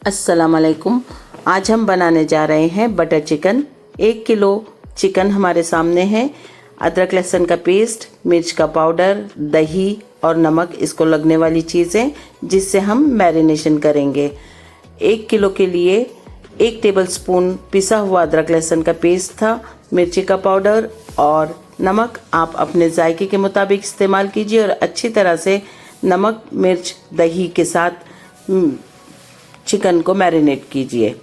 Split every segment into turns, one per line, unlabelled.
अस्सलाम वालेकुम। आज हम बनाने जा रहे हैं बटर चिकन। 1 किलो चिकन हमारे सामने है। अदरक लहसुन का पेस्ट, मिर्च का पाउडर, दही और नमक इसको लगने वाली चीज़ें जिससे हम मैरिनेशन करेंगे। 1 किलो के लिए 1 टेबलस्पून पिसा हुआ अदरक लहसुन का पेस्ट था, मिर्ची का पाउडर और नमक आप अपने जायके के मुताबिक इस्तेमाल कीजिए और अच्छी तरह से नमक मिर्च दही के साथ चिकन को मैरिनेट कीजिए।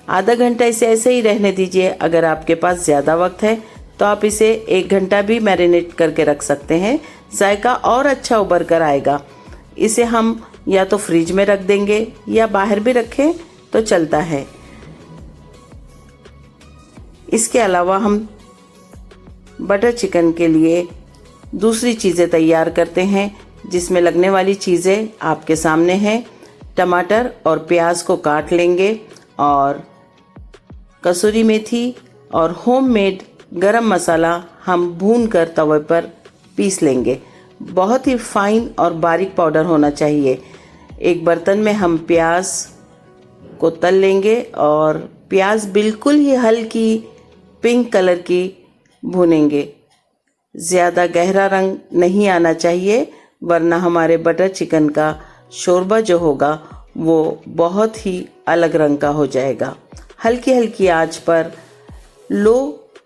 आधा घंटा इसे ऐसे ही रहने दीजिए। अगर आपके पास ज़्यादा वक्त है तो आप इसे 1 घंटा भी मैरिनेट करके रख सकते हैं। जायका और अच्छा उभर कर आएगा। इसे हम या तो फ्रिज में रख देंगे या बाहर भी रखें तो चलता है। इसके अलावा हम बटर चिकन के लिए दूसरी चीज़ें तैयार करते हैं जिसमें लगने वाली चीज़ें आपके सामने हैं। टमाटर और प्याज को काट लेंगे और कसूरी मेथी और होममेड गरम मसाला हम भून कर तवे पर पीस लेंगे। बहुत ही फाइन और बारीक पाउडर होना चाहिए। एक बर्तन में हम प्याज को तल लेंगे और प्याज बिल्कुल ही हल्की पिंक कलर की भूनेंगे। ज़्यादा गहरा रंग नहीं आना चाहिए वरना हमारे बटर चिकन का शोरबा जो होगा वो बहुत ही अलग रंग का हो जाएगा। हल्की हल्की आंच पर लो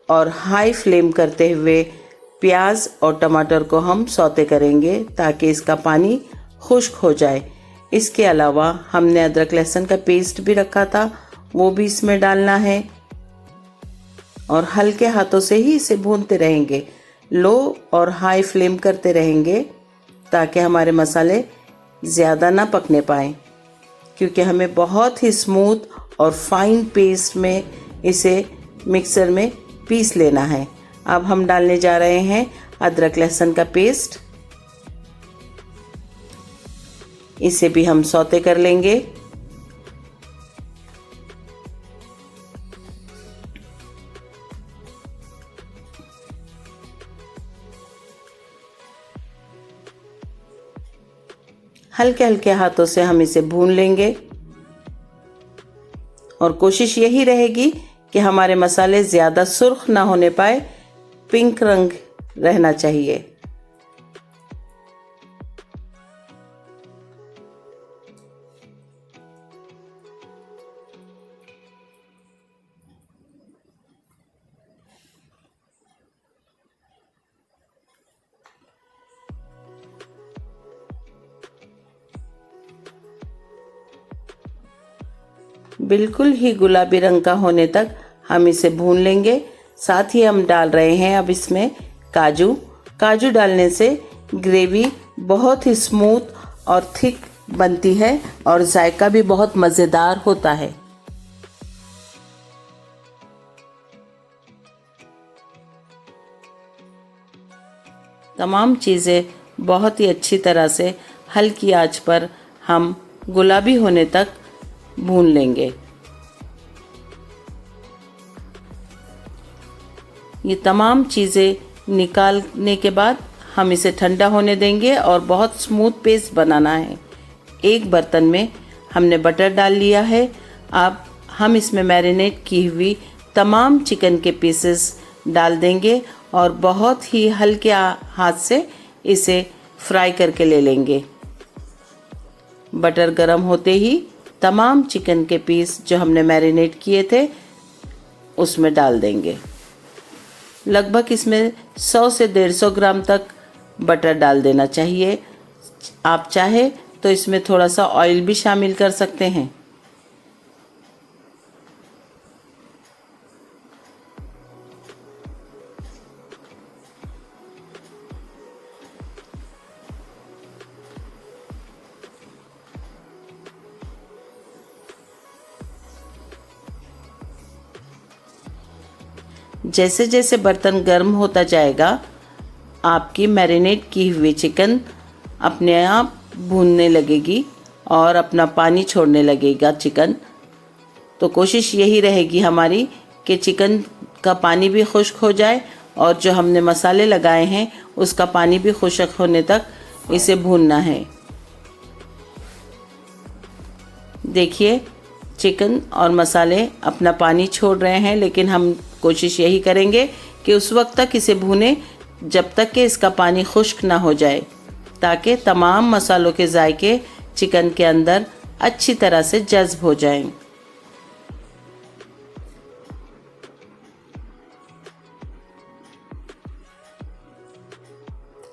और हाई फ्लेम करते हुए प्याज और टमाटर को हम सौते करेंगे ताकि इसका पानी खुश्क हो जाए। इसके अलावा हमने अदरक लहसुन का पेस्ट भी रखा था, वो भी इसमें डालना है और हल्के हाथों से ही इसे भूनते रहेंगे। लो और हाई फ्लेम करते रहेंगे ताकि हमारे मसाले ज़्यादा ना पकने पाएँ, क्योंकि हमें बहुत ही स्मूथ और फाइन पेस्ट में इसे मिक्सर में पीस लेना है। अब हम डालने जा रहे हैं अदरक लहसुन का पेस्ट। इसे भी हम सौते कर लेंगे। हल्के हल्के हाथों से हम इसे भून लेंगे और कोशिश यही रहेगी कि हमारे मसाले ज़्यादा सुर्ख ना होने पाए, पिंक रंग रहना चाहिए। बिल्कुल ही गुलाबी रंग का होने तक हम इसे भून लेंगे। साथ ही हम डाल रहे हैं अब इसमें काजू डालने से ग्रेवी बहुत ही स्मूथ और थिक बनती है और जायका भी बहुत मज़ेदार होता है। तमाम चीज़ें बहुत ही अच्छी तरह से हल्की आंच पर हम गुलाबी होने तक भून लेंगे। ये तमाम चीज़ें निकालने के बाद हम इसे ठंडा होने देंगे और बहुत स्मूथ पेस्ट बनाना है। एक बर्तन में हमने बटर डाल लिया है। अब हम इसमें मैरिनेट की हुई तमाम चिकन के पीसेस डाल देंगे और बहुत ही हल्के हाथ से इसे फ्राई करके ले लेंगे। बटर गरम होते ही तमाम चिकन के पीस जो हमने मैरिनेट किए थे उसमें डाल देंगे। लगभग इसमें 100 से 150 ग्राम तक बटर डाल देना चाहिए। आप चाहे तो इसमें थोड़ा सा ऑयल भी शामिल कर सकते हैं। जैसे जैसे बर्तन गर्म होता जाएगा आपकी मैरिनेट की हुई चिकन अपने आप भूनने लगेगी और अपना पानी छोड़ने लगेगा चिकन। तो कोशिश यही रहेगी हमारी कि चिकन का पानी भी खुश्क हो जाए और जो हमने मसाले लगाए हैं उसका पानी भी खुश्क होने तक इसे भूनना है। देखिए चिकन और मसाले अपना पानी छोड़ रहे हैं, लेकिन हम कोशिश यही करेंगे कि उस वक्त तक इसे भूनें जब तक कि इसका पानी खुश्क ना हो जाए, ताकि तमाम मसालों के जायके चिकन के अंदर अच्छी तरह से जज्ब हो जाएं।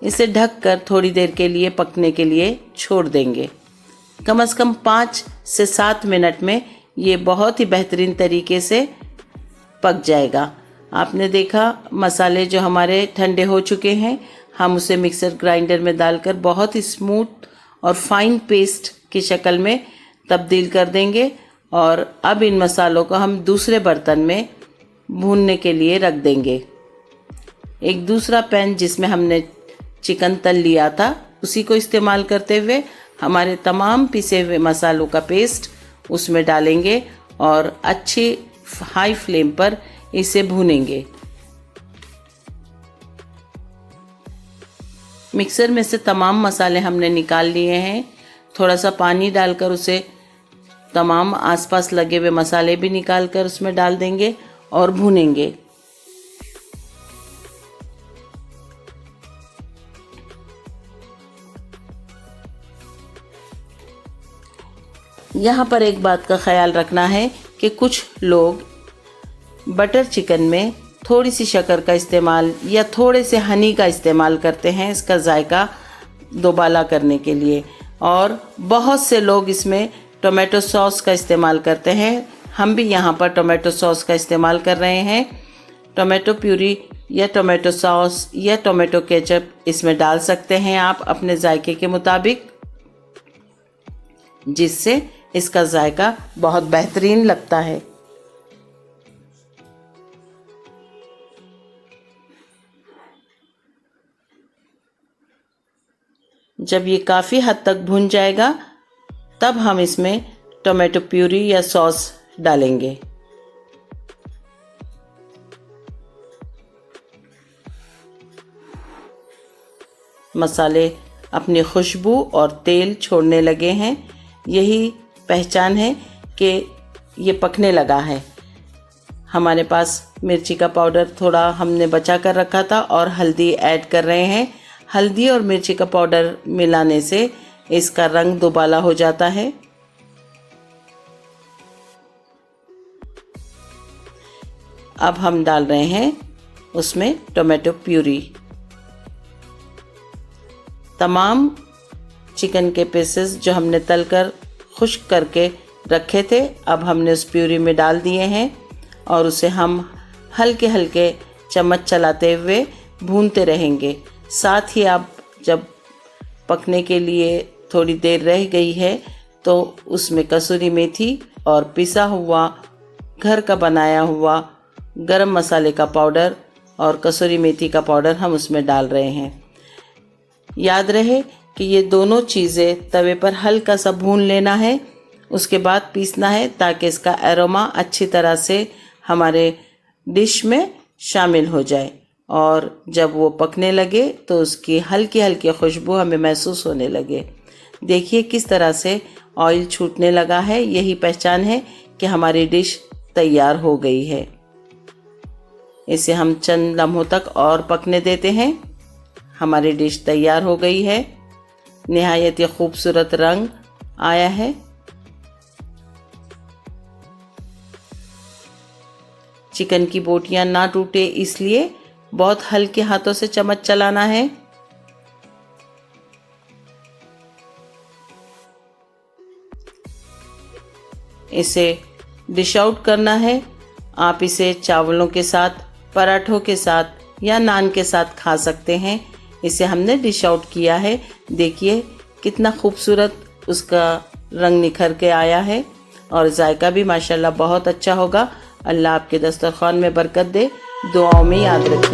इसे ढककर थोड़ी देर के लिए पकने के लिए छोड़ देंगे। कम से कम 5 से 7 मिनट में ये बहुत ही बेहतरीन तरीके से पक जाएगा। आपने देखा मसाले जो हमारे ठंडे हो चुके हैं, हम उसे मिक्सर ग्राइंडर में डालकर बहुत ही स्मूथ और फाइन पेस्ट की शक्ल में तब्दील कर देंगे। और अब इन मसालों को हम दूसरे बर्तन में भूनने के लिए रख देंगे। एक दूसरा पैन जिसमें हमने चिकन तल लिया था, उसी को इस्तेमाल करते हुए हमारे तमाम पिसे हुए मसालों का पेस्ट उसमें डालेंगे और अच्छी हाई फ्लेम पर इसे भूनेंगे। मिक्सर में से तमाम मसाले हमने निकाल लिए हैं। थोड़ा सा पानी डालकर उसे तमाम आसपास लगे हुए मसाले भी निकाल कर उसमें डाल देंगे और भूनेंगे। यहाँ पर एक बात का ख्याल रखना है कि कुछ लोग बटर चिकन में थोड़ी सी शक्कर का इस्तेमाल या थोड़े से हनी का इस्तेमाल करते हैं इसका जायका दोबाला करने के लिए, और बहुत से लोग इसमें टोमेटो सॉस का इस्तेमाल करते हैं। हम भी यहाँ पर टोमेटो सॉस का इस्तेमाल कर रहे हैं। टोमेटो प्यूरी या टोमेटो सॉस या टोमेटो केचप इसमें डाल सकते हैं आप अपने जायके के मुताबिक, जिससे इसका जायका बहुत बेहतरीन लगता है। जब ये काफ़ी हद तक भुन जाएगा, तब हम इसमें टोमेटो प्यूरी या सॉस डालेंगे। मसाले अपनी खुशबू और तेल छोड़ने लगे हैं। यही पहचान है कि ये पकने लगा है। हमारे पास मिर्ची का पाउडर थोड़ा हमने बचा कर रखा था और हल्दी ऐड कर रहे हैं। हल्दी और मिर्ची का पाउडर मिलाने से इसका रंग दुबाला हो जाता है। अब हम डाल रहे हैं उसमें टोमेटो प्यूरी। तमाम चिकन के पीसेस जो हमने तलकर खुश्क करके रखे थे, अब हमने उस प्यूरी में डाल दिए हैं और उसे हम हल्के हल्के चम्मच चलाते हुए भूनते रहेंगे। साथ ही आप जब पकने के लिए थोड़ी देर रह गई है तो उसमें कसूरी मेथी और पिसा हुआ घर का बनाया हुआ गरम मसाले का पाउडर और कसूरी मेथी का पाउडर हम उसमें डाल रहे हैं। याद रहे कि ये दोनों चीज़ें तवे पर हल्का सा भून लेना है, उसके बाद पीसना है ताकि इसका एरोमा अच्छी तरह से हमारे डिश में शामिल हो जाए। और जब वो पकने लगे तो उसकी हल्की हल्की खुशबू हमें महसूस होने लगे। देखिए किस तरह से ऑयल छूटने लगा है। यही पहचान है कि हमारी डिश तैयार हो गई है। इसे हम चंद लम्हों तक और पकने देते हैं। हमारी डिश तैयार हो गई है। निहायत ही खूबसूरत रंग आया है। चिकन की बोटियां ना टूटे इसलिए बहुत हल्के हाथों से चम्मच चलाना है। इसे डिश आउट करना है। आप इसे चावलों के साथ, पराठों के साथ या नान के साथ खा सकते हैं। इसे हमने डिश आउट किया है। देखिए कितना खूबसूरत उसका रंग निखर के आया है और जायका भी माशाल्लाह बहुत अच्छा होगा। अल्लाह आपके दस्तरखान में बरकत दे। दुआओं में याद रखिए।